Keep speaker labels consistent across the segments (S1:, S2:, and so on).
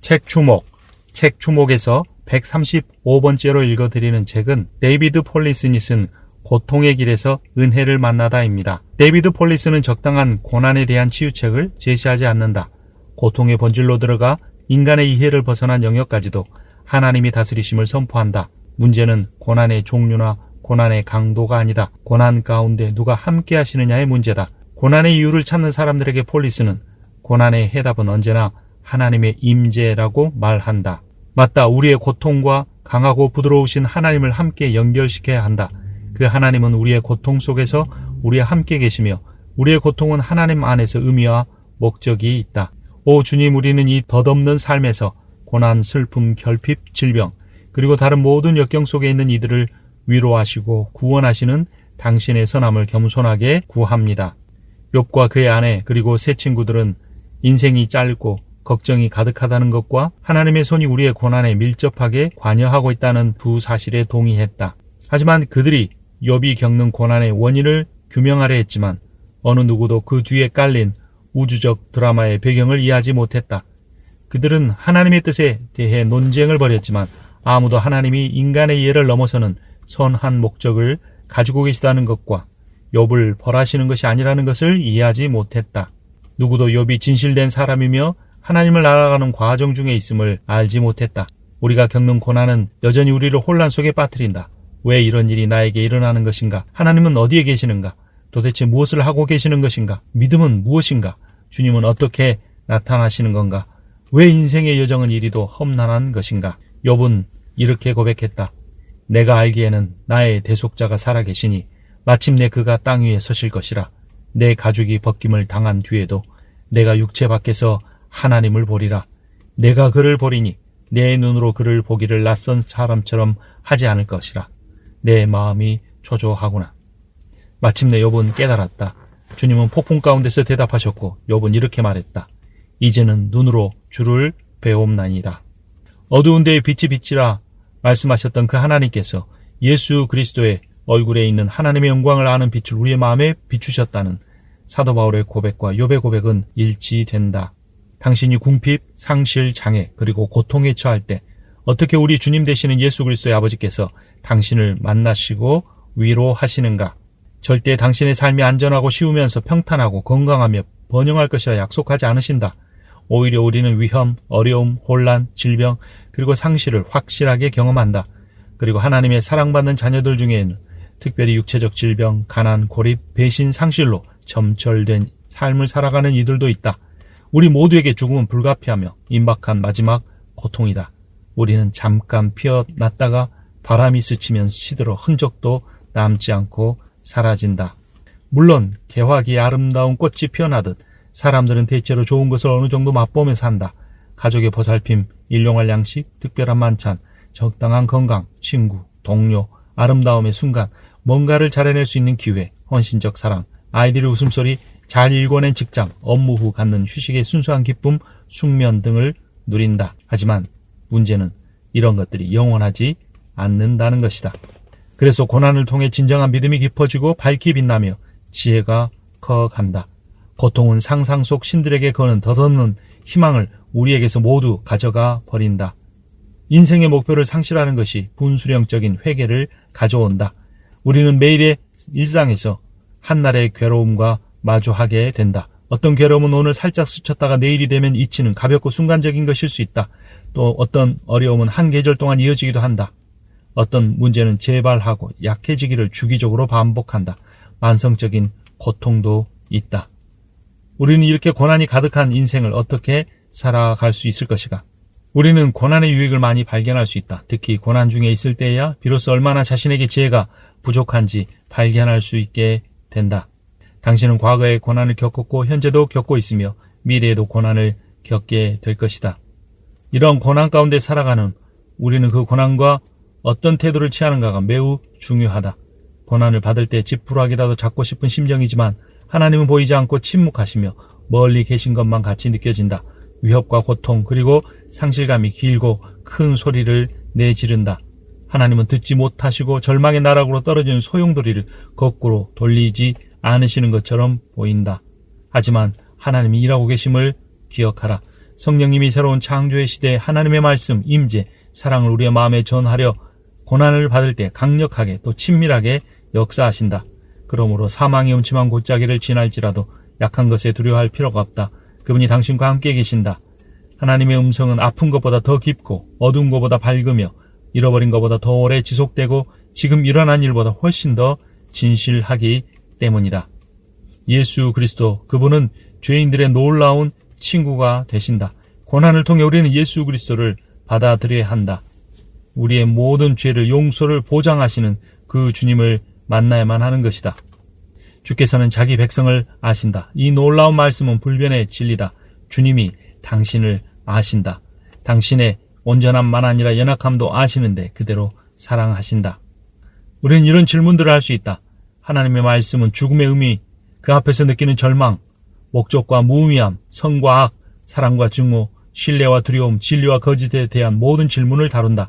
S1: 책 주목. 책 주목에서 135번째로 읽어드리는 책은 데이비드 폴리슨이 쓴 고통의 길에서 은혜를 만나다입니다. 데이비드 폴리슨은 적당한 고난에 대한 치유책을 제시하지 않는다. 고통의 본질로 들어가 인간의 이해를 벗어난 영역까지도 하나님이 다스리심을 선포한다. 문제는 고난의 종류나 고난의 강도가 아니다. 고난 가운데 누가 함께 하시느냐의 문제다. 고난의 이유를 찾는 사람들에게 폴리슨은 고난의 해답은 언제나 하나님의 임재라고 말한다. 맞다. 우리의 고통과 강하고 부드러우신 하나님을 함께 연결시켜야 한다. 그 하나님은 우리의 고통 속에서 우리와 함께 계시며 우리의 고통은 하나님 안에서 의미와 목적이 있다. 오 주님, 우리는 이 덧없는 삶에서 고난, 슬픔, 결핍, 질병 그리고 다른 모든 역경 속에 있는 이들을 위로하시고 구원하시는 당신의 선함을 겸손하게 구합니다. 욥과 그의 아내 그리고 세 친구들은 인생이 짧고 걱정이 가득하다는 것과 하나님의 손이 우리의 고난에 밀접하게 관여하고 있다는 두 사실에 동의했다. 하지만 그들이 욥이 겪는 고난의 원인을 규명하려 했지만 어느 누구도 그 뒤에 깔린 우주적 드라마의 배경을 이해하지 못했다. 그들은 하나님의 뜻에 대해 논쟁을 벌였지만 아무도 하나님이 인간의 이해를 넘어서는 선한 목적을 가지고 계시다는 것과 욥을 벌하시는 것이 아니라는 것을 이해하지 못했다. 누구도 욥이 진실된 사람이며 하나님을 알아가는 과정 중에 있음을 알지 못했다. 우리가 겪는 고난은 여전히 우리를 혼란 속에 빠뜨린다. 왜 이런 일이 나에게 일어나는 것인가? 하나님은 어디에 계시는가? 도대체 무엇을 하고 계시는 것인가? 믿음은 무엇인가? 주님은 어떻게 나타나시는 건가? 왜 인생의 여정은 이리도 험난한 것인가? 욥은 이렇게 고백했다. 내가 알기에는 나의 대속자가 살아계시니 마침내 그가 땅 위에 서실 것이라. 내 가죽이 벗김을 당한 뒤에도 내가 육체 밖에서 하나님을 보리라. 내가 그를 보리니 내 눈으로 그를 보기를 낯선 사람처럼 하지 않을 것이라. 내 마음이 초조하구나. 마침내 욥은 깨달았다. 주님은 폭풍 가운데서 대답하셨고 욥은 이렇게 말했다. 이제는 눈으로 주를 배움나이다. 어두운 데에 빛이 비치라 말씀하셨던 그 하나님께서 예수 그리스도의 얼굴에 있는 하나님의 영광을 아는 빛을 우리의 마음에 비추셨다는 사도 바울의 고백과 욥의 고백은 일치된다. 당신이 궁핍, 상실, 장애 그리고 고통에 처할 때 어떻게 우리 주님 되시는 예수 그리스도의 아버지께서 당신을 만나시고 위로하시는가? 절대 당신의 삶이 안전하고 쉬우면서 평탄하고 건강하며 번영할 것이라 약속하지 않으신다. 오히려 우리는 위험, 어려움, 혼란, 질병 그리고 상실을 확실하게 경험한다. 그리고 하나님의 사랑받는 자녀들 중에는 특별히 육체적 질병, 가난, 고립, 배신, 상실로 점철된 삶을 살아가는 이들도 있다. 우리 모두에게 죽음은 불가피하며 임박한 마지막 고통이다. 우리는 잠깐 피어났다가 바람이 스치면 시들어 흔적도 남지 않고 사라진다. 물론 개화기에 아름다운 꽃이 피어나듯 사람들은 대체로 좋은 것을 어느 정도 맛보며 산다. 가족의 보살핌, 일용할 양식, 특별한 만찬, 적당한 건강, 친구, 동료, 아름다움의 순간, 뭔가를 잘해낼 수 있는 기회, 헌신적 사랑, 아이들의 웃음소리, 잘 일궈낸 직장, 업무 후 갖는 휴식의 순수한 기쁨, 숙면 등을 누린다. 하지만 문제는 이런 것들이 영원하지 않는다는 것이다. 그래서 고난을 통해 진정한 믿음이 깊어지고 밝게 빛나며 지혜가 커간다. 고통은 상상 속 신들에게 거는 덧없는 희망을 우리에게서 모두 가져가 버린다. 인생의 목표를 상실하는 것이 분수령적인 회개를 가져온다. 우리는 매일의 일상에서 한날의 괴로움과 마주하게 된다. 어떤 괴로움은 오늘 살짝 스쳤다가 내일이 되면 잊히는 가볍고 순간적인 것일 수 있다. 또 어떤 어려움은 한 계절 동안 이어지기도 한다. 어떤 문제는 재발하고 약해지기를 주기적으로 반복한다. 만성적인 고통도 있다. 우리는 이렇게 고난이 가득한 인생을 어떻게 살아갈 수 있을 것인가? 우리는 고난의 유익을 많이 발견할 수 있다. 특히 고난 중에 있을 때야 비로소 얼마나 자신에게 지혜가 부족한지 발견할 수 있게 된다. 당신은 과거에 고난을 겪었고 현재도 겪고 있으며 미래에도 고난을 겪게 될 것이다. 이런 고난 가운데 살아가는 우리는 그 고난과 어떤 태도를 취하는가가 매우 중요하다. 고난을 받을 때 지푸라기라도 잡고 싶은 심정이지만 하나님은 보이지 않고 침묵하시며 멀리 계신 것만 같이 느껴진다. 위협과 고통 그리고 상실감이 길고 큰 소리를 내지른다. 하나님은 듣지 못하시고 절망의 나락으로 떨어지는 소용돌이를 거꾸로 돌리지 않으시는 것처럼 보인다. 하지만 하나님이 일하고 계심을 기억하라. 성령님이 새로운 창조의 시대에 하나님의 말씀, 임재, 사랑을 우리의 마음에 전하려 고난을 받을 때 강력하게 또 친밀하게 역사하신다. 그러므로 사망이 음침한 골짜기를 지날지라도 약한 것에 두려워할 필요가 없다. 그분이 당신과 함께 계신다. 하나님의 음성은 아픈 것보다 더 깊고 어두운 것보다 밝으며 잃어버린 것보다 더 오래 지속되고 지금 일어난 일보다 훨씬 더 진실하기 때문이다. 예수 그리스도, 그분은 죄인들의 놀라운 친구가 되신다. 고난을 통해 우리는 예수 그리스도를 받아들여야 한다. 우리의 모든 죄를 용서를 보장하시는 그 주님을 만나야만 하는 것이다. 주께서는 자기 백성을 아신다. 이 놀라운 말씀은 불변의 진리다. 주님이 당신을 아신다. 당신의 온전함만 아니라 연약함도 아시는데 그대로 사랑하신다. 우리는 이런 질문들을 할 수 있다. 하나님의 말씀은 죽음의 의미, 그 앞에서 느끼는 절망, 목적과 무의미함, 선과 악, 사랑과 증오, 신뢰와 두려움, 진리와 거짓에 대한 모든 질문을 다룬다.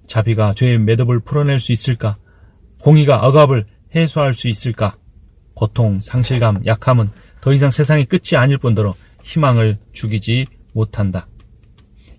S1: 자비가 죄의 매듭을 풀어낼 수 있을까? 공의가 억압을 해소할 수 있을까? 고통, 상실감, 약함은 더 이상 세상의 끝이 아닐 뿐더러 희망을 죽이지 못한다.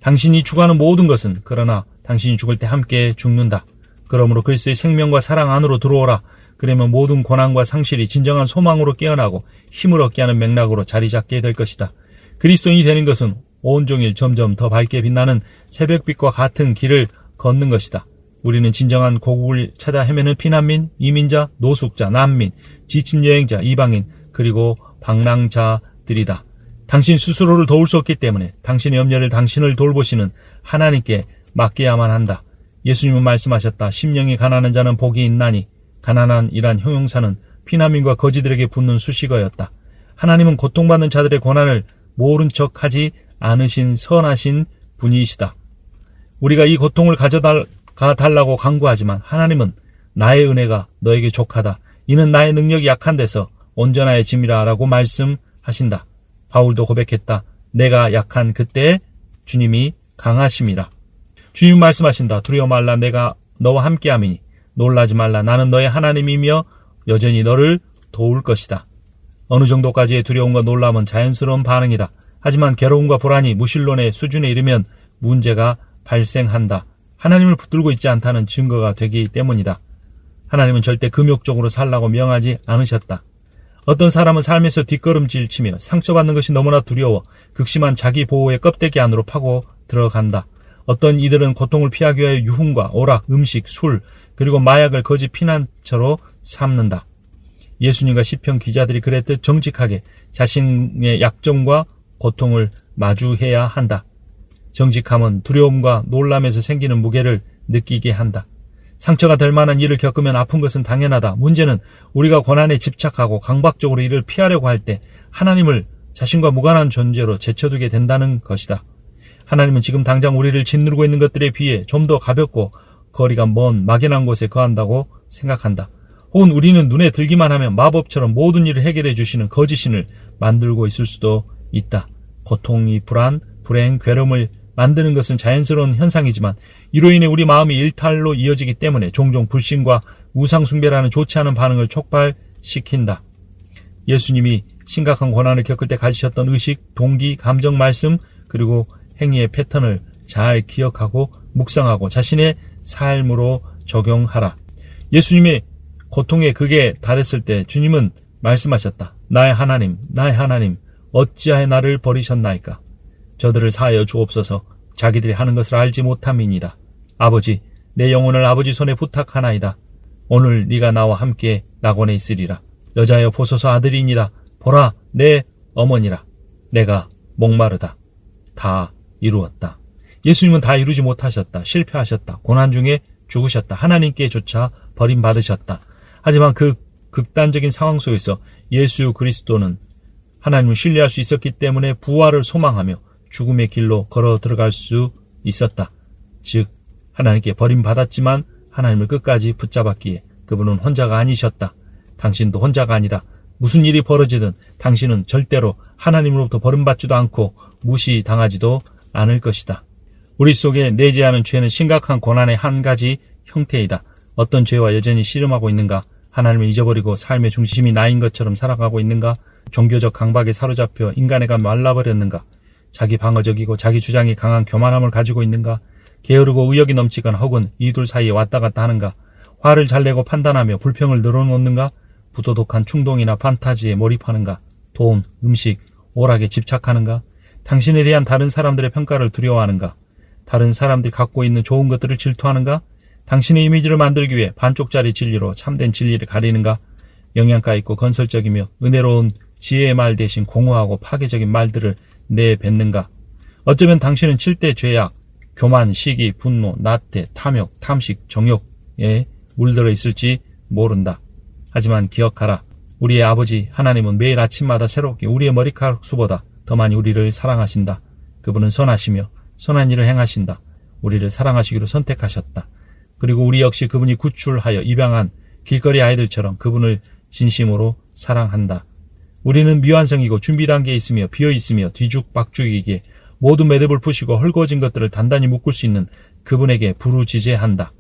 S1: 당신이 죽어가는 모든 것은 그러나 당신이 죽을 때 함께 죽는다. 그러므로 그리스도의 생명과 사랑 안으로 들어오라. 그러면 모든 고난과 상실이 진정한 소망으로 깨어나고 힘을 얻게 하는 맥락으로 자리 잡게 될 것이다. 그리스도인이 되는 것은 온종일 점점 더 밝게 빛나는 새벽빛과 같은 길을 걷는 것이다. 우리는 진정한 고국을 찾아 헤매는 피난민, 이민자, 노숙자, 난민, 지친 여행자, 이방인, 그리고 방랑자들이다. 당신 스스로를 도울 수 없기 때문에 당신의 염려를 당신을 돌보시는 하나님께 맡겨야만 한다. 예수님은 말씀하셨다. 심령이 가난한 자는 복이 있나니. 가난한 이란 형용사는 피난민과 거지들에게 붙는 수식어였다. 하나님은 고통받는 자들의 고난을 모른 척하지 않으신 선하신 분이시다. 우리가 이 고통을 가져가 달라고 간구하지만 하나님은 나의 은혜가 너에게 족하다. 이는 나의 능력이 약한 데서 온전하의 짐이라 라고 말씀하신다. 바울도 고백했다. 내가 약한 그때 주님이 강하심이라. 주님 말씀하신다. 두려워 말라. 내가 너와 함께함이니 놀라지 말라. 나는 너의 하나님이며 여전히 너를 도울 것이다. 어느 정도까지의 두려움과 놀람은 자연스러운 반응이다. 하지만 괴로움과 불안이 무신론의 수준에 이르면 문제가 발생한다. 하나님을 붙들고 있지 않다는 증거가 되기 때문이다. 하나님은 절대 금욕적으로 살라고 명하지 않으셨다. 어떤 사람은 삶에서 뒷걸음질 치며 상처받는 것이 너무나 두려워 극심한 자기 보호의 껍데기 안으로 파고 들어간다. 어떤 이들은 고통을 피하기 위하여 유흥과 오락, 음식, 술, 그리고 마약을 거짓 피난처로 삼는다. 예수님과 시편 기자들이 그랬듯 정직하게 자신의 약점과 고통을 마주해야 한다. 정직함은 두려움과 놀람에서 생기는 무게를 느끼게 한다. 상처가 될 만한 일을 겪으면 아픈 것은 당연하다. 문제는 우리가 고난에 집착하고 강박적으로 이를 피하려고 할 때 하나님을 자신과 무관한 존재로 제쳐두게 된다는 것이다. 하나님은 지금 당장 우리를 짓누르고 있는 것들에 비해 좀 더 가볍고 거리가 먼 막연한 곳에 거한다고 생각한다. 혹은 우리는 눈에 들기만 하면 마법처럼 모든 일을 해결해 주시는 거짓신을 만들고 있을 수도 있다. 고통이 불안, 불행, 괴로움을 만드는 것은 자연스러운 현상이지만 이로 인해 우리 마음이 일탈로 이어지기 때문에 종종 불신과 우상숭배라는 좋지 않은 반응을 촉발시킨다. 예수님이 심각한 고난을 겪을 때 가지셨던 의식, 동기, 감정, 말씀, 그리고 행위의 패턴을 잘 기억하고 묵상하고 자신의 삶으로 적용하라. 예수님의 고통의 극에 달했을 때 주님은 말씀하셨다. 나의 하나님, 나의 하나님, 어찌하여 나를 버리셨나이까? 저들을 사하여 주옵소서. 자기들이 하는 것을 알지 못함이니이다. 아버지, 내 영혼을 아버지 손에 부탁하나이다. 오늘 네가 나와 함께 낙원에 있으리라. 여자여 보소서 아들이니라. 보라, 내 어머니라. 내가 목마르다. 다 이루었다. 예수님은 다 이루지 못하셨다. 실패하셨다. 고난 중에 죽으셨다. 하나님께조차 버림받으셨다. 하지만 그 극단적인 상황 속에서 예수 그리스도는 하나님을 신뢰할 수 있었기 때문에 부활을 소망하며 죽음의 길로 걸어 들어갈 수 있었다. 즉 하나님께 버림받았지만 하나님을 끝까지 붙잡았기에 그분은 혼자가 아니셨다. 당신도 혼자가 아니다. 무슨 일이 벌어지든 당신은 절대로 하나님으로부터 버림받지도 않고 무시당하지도 않을 것이다. 우리 속에 내재하는 죄는 심각한 고난의 한 가지 형태이다. 어떤 죄와 여전히 씨름하고 있는가? 하나님을 잊어버리고 삶의 중심이 나인 것처럼 살아가고 있는가? 종교적 강박에 사로잡혀 인간애가 말라버렸는가? 자기 방어적이고 자기 주장이 강한 교만함을 가지고 있는가? 게으르고 의욕이 넘치거나 혹은 이 둘 사이에 왔다 갔다 하는가? 화를 잘 내고 판단하며 불평을 늘어놓는가? 부도덕한 충동이나 판타지에 몰입하는가? 돈, 음식, 오락에 집착하는가? 당신에 대한 다른 사람들의 평가를 두려워하는가? 다른 사람들이 갖고 있는 좋은 것들을 질투하는가? 당신의 이미지를 만들기 위해 반쪽짜리 진리로 참된 진리를 가리는가? 영양가 있고 건설적이며 은혜로운 지혜의 말 대신 공허하고 파괴적인 말들을 내뱉는가? 어쩌면 당신은 7대 죄악, 교만, 시기, 분노, 나태, 탐욕, 탐식, 정욕에 물들어 있을지 모른다. 하지만 기억하라. 우리의 아버지 하나님은 매일 아침마다 새롭게 우리의 머리카락 수보다 더 많이 우리를 사랑하신다. 그분은 선하시며 선한 일을 행하신다. 우리를 사랑하시기로 선택하셨다. 그리고 우리 역시 그분이 구출하여 입양한 길거리 아이들처럼 그분을 진심으로 사랑한다. 우리는 미완성이고 준비 단계에 있으며 비어있으며 뒤죽박죽이기에 모든 매듭을 푸시고 헐거워진 것들을 단단히 묶을 수 있는 그분에게 부르짖어한다.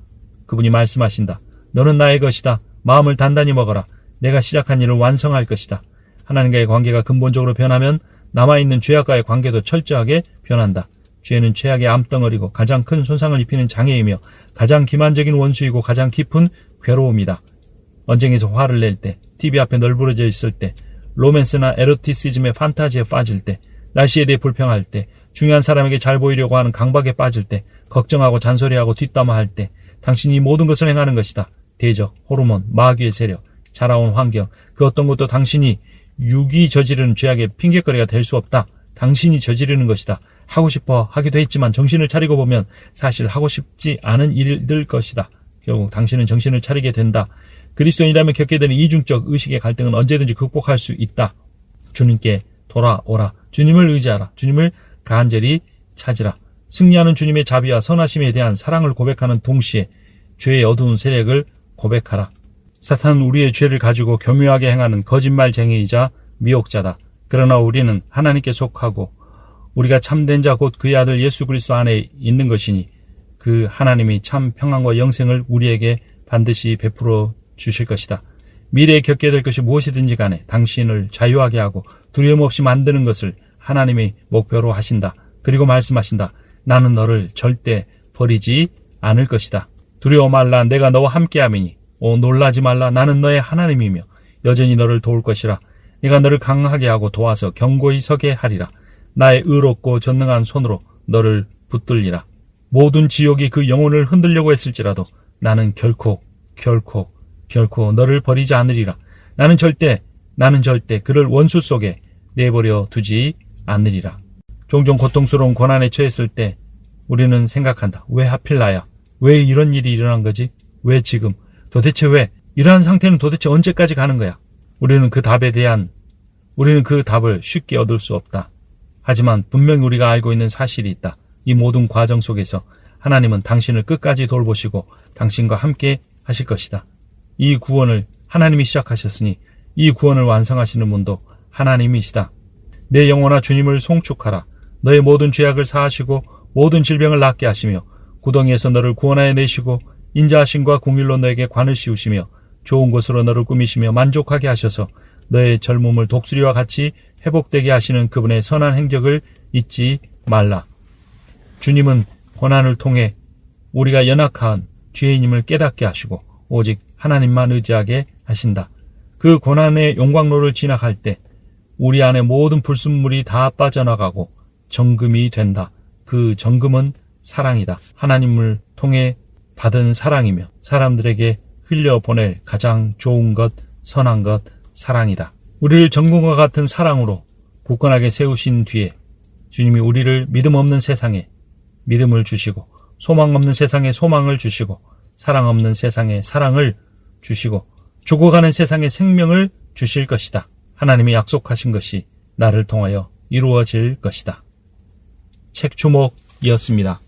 S1: 그분이 말씀하신다. 너는 나의 것이다. 마음을 단단히 먹어라. 내가 시작한 일을 완성할 것이다. 하나님과의 관계가 근본적으로 변하면 남아있는 죄악과의 관계도 철저하게 변한다. 죄는 죄악의 암덩어리고 가장 큰 손상을 입히는 장애이며 가장 기만적인 원수이고 가장 깊은 괴로움이다. 언쟁에서 화를 낼 때, TV 앞에 널브러져 있을 때, 로맨스나 에로티시즘의 판타지에 빠질 때, 날씨에 대해 불평할 때, 중요한 사람에게 잘 보이려고 하는 강박에 빠질 때, 걱정하고 잔소리하고 뒷담화할 때, 당신이 모든 것을 행하는 것이다. 대적, 호르몬, 마귀의 세력, 자라온 환경, 그 어떤 것도 당신이 육이 저지르는 죄악의 핑계거리가 될 수 없다. 당신이 저지르는 것이다. 하고 싶어 하기도 했지만 정신을 차리고 보면 사실 하고 싶지 않은 일일 것이다. 결국 당신은 정신을 차리게 된다. 그리스도인이라면 겪게 되는 이중적 의식의 갈등은 언제든지 극복할 수 있다. 주님께 돌아오라. 주님을 의지하라. 주님을 간절히 찾으라. 승리하는 주님의 자비와 선하심에 대한 사랑을 고백하는 동시에 죄의 어두운 세력을 고백하라. 사탄은 우리의 죄를 가지고 교묘하게 행하는 거짓말쟁이이자 미혹자다. 그러나 우리는 하나님께 속하고 우리가 참된 자 곧 그의 아들 예수 그리스도 안에 있는 것이니 그 하나님이 참 평안과 영생을 우리에게 반드시 베풀어 주실 것이다. 미래에 겪게 될 것이 무엇이든지 간에 당신을 자유하게 하고 두려움 없이 만드는 것을 하나님이 목표로 하신다. 그리고 말씀하신다. 나는 너를 절대 버리지 않을 것이다. 두려워 말라. 내가 너와 함께함이니. 놀라지 말라. 나는 너의 하나님이며 여전히 너를 도울 것이라. 내가 너를 강하게 하고 도와서 견고히 서게 하리라. 나의 의롭고 전능한 손으로 너를 붙들리라. 모든 지옥이 그 영혼을 흔들려고 했을지라도 나는 결코 너를 버리지 않으리라. 나는 절대 그를 원수 속에 내버려 두지 않으리라. 종종 고통스러운 고난에 처했을 때 우리는 생각한다. 왜 하필 나야? 왜 이런 일이 일어난 거지? 왜 지금? 도대체 왜? 이러한 상태는 도대체 언제까지 가는 거야? 우리는 그 답을 쉽게 얻을 수 없다. 하지만 분명히 우리가 알고 있는 사실이 있다. 이 모든 과정 속에서 하나님은 당신을 끝까지 돌보시고 당신과 함께 하실 것이다. 이 구원을 하나님이 시작하셨으니 이 구원을 완성하시는 분도 하나님이시다. 내 영혼아 주님을 송축하라. 너의 모든 죄악을 사하시고 모든 질병을 낫게 하시며 구덩이에서 너를 구원하여 내시고 인자하심과 공의로 너에게 관을 씌우시며 좋은 곳으로 너를 꾸미시며 만족하게 하셔서 너의 젊음을 독수리와 같이 회복되게 하시는 그분의 선한 행적을 잊지 말라. 주님은 고난을 통해 우리가 연약한 죄인임을 깨닫게 하시고 오직 하나님만 의지하게 하신다. 그 고난의 용광로를 지나갈 때 우리 안에 모든 불순물이 다 빠져나가고 정금이 된다. 그 정금은 사랑이다. 하나님을 통해 받은 사랑이며 사람들에게 흘려보낼 가장 좋은 것, 선한 것, 사랑이다. 우리를 정금과 같은 사랑으로 굳건하게 세우신 뒤에 주님이 우리를 믿음 없는 세상에 믿음을 주시고 소망 없는 세상에 소망을 주시고 사랑 없는 세상에 사랑을 주시고 죽어가는 세상에 생명을 주실 것이다. 하나님이 약속하신 것이 나를 통하여 이루어질 것이다. 책 주목이었습니다.